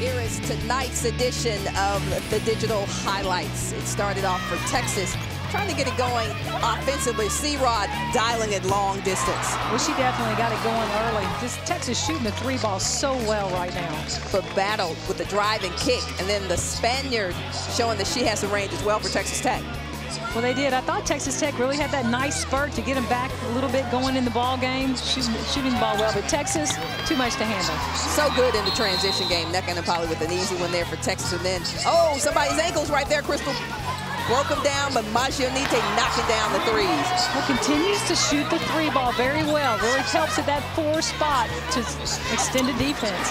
Here is tonight's edition of the digital highlights. It started off for Texas, trying to get it going offensively. C-Rod dialing it long distance. Well, she definitely got it going early. Just Texas shooting the three ball so well right now. But battled with the drive and kick, and then the Spaniard showing that she has some range as well for Texas Tech. Well, they did. I thought Texas Tech really had that nice spurt to get them back a little bit going in the ball game, shooting the ball well. But Texas, too much to handle. So good in the transition game. Nneka Napali with an easy one there for Texas. And then, oh, somebody's ankles right there, Crystal. Broke him down, but Majionite knocking down the threes. Well, continues to shoot the three ball very well. Really helps at that 4 spot to extend the defense.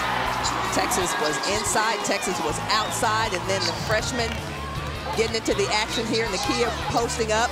Texas was inside, Texas was outside, and then the freshman getting into the action here, and Nakia posting up,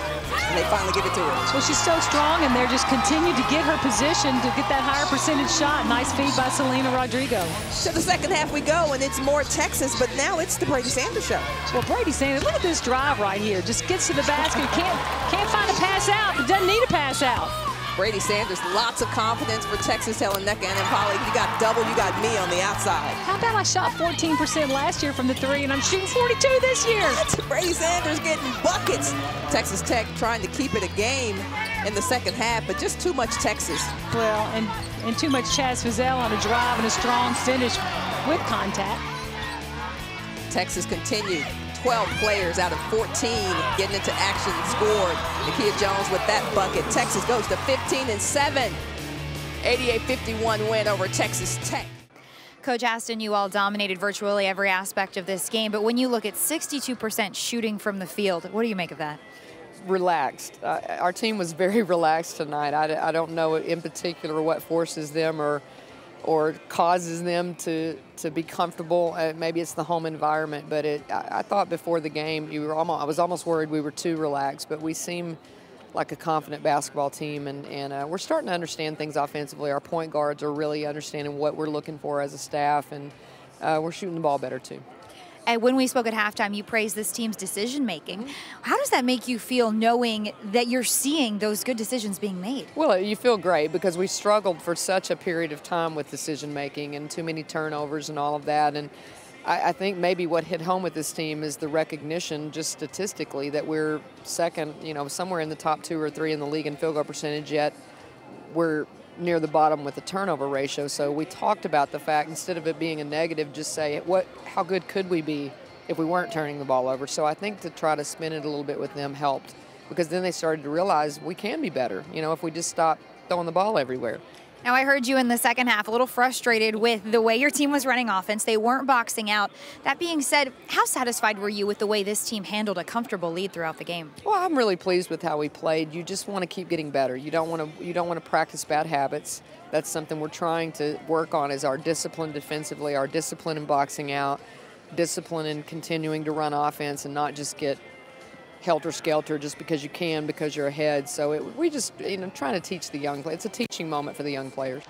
and they finally give it to her. Well, she's so strong, and they're just continuing to get her position to get that higher percentage shot. Nice feed by Selena Rodrigo. To the second half we go, and it's more Texas, but now it's the Brady Sanders show. Well, Brady Sanders, look at this drive right here. Just gets to the basket, can't find a pass out, but doesn't need a pass out. Brady Sanders, lots of confidence for Texas, telling Nneka and Napali, you got double, you got me on the outside. How about I shot 14% last year from the 3, and I'm shooting 42 this year? That's Brady Sanders getting buckets. Texas Tech trying to keep it a game in the second half, but just too much Texas. Well, and too much Chaz Fizell on a drive and a strong finish with contact. Texas continued. 12 players out of 14 getting into action and scored. Nakia Jones with that bucket. Texas goes to 15-7. 88-51 win over Texas Tech. Coach Aston, you all dominated virtually every aspect of this game, but when you look at 62% shooting from the field, what do you make of that? Relaxed. Our team was very relaxed tonight. I don't know in particular what forces them or causes them to be comfortable. Maybe it's the home environment, but I thought before the game I was almost worried we were too relaxed, but we seem like a confident basketball team, and we're starting to understand things offensively. Our point guards are really understanding what we're looking for as a staff, and we're shooting the ball better too. And when we spoke at halftime, you praised this team's decision-making. How does that make you feel knowing that you're seeing those good decisions being made? Well, you feel great because we struggled for such a period of time with decision-making and too many turnovers and all of that. And I think maybe what hit home with this team is the recognition, just statistically, that we're second, somewhere in the top 2 or 3 in the league in field goal percentage, yet we're near the bottom with the turnover ratio. So we talked about the fact, instead of it being a negative, just say, how good could we be if we weren't turning the ball over? So I think to try to spin it a little bit with them helped, because then they started to realize we can be better, if we just stop throwing the ball everywhere. Now, I heard you in the second half a little frustrated with the way your team was running offense. They weren't boxing out. That being said, how satisfied were you with the way this team handled a comfortable lead throughout the game? Well, I'm really pleased with how we played. You just want to keep getting better. You don't want to practice bad habits. That's something we're trying to work on, is our discipline defensively, our discipline in boxing out, discipline in continuing to run offense and not just get helter-skelter just because you can, because you're ahead. So we just, trying to teach the young players. It's a teaching moment for the young players.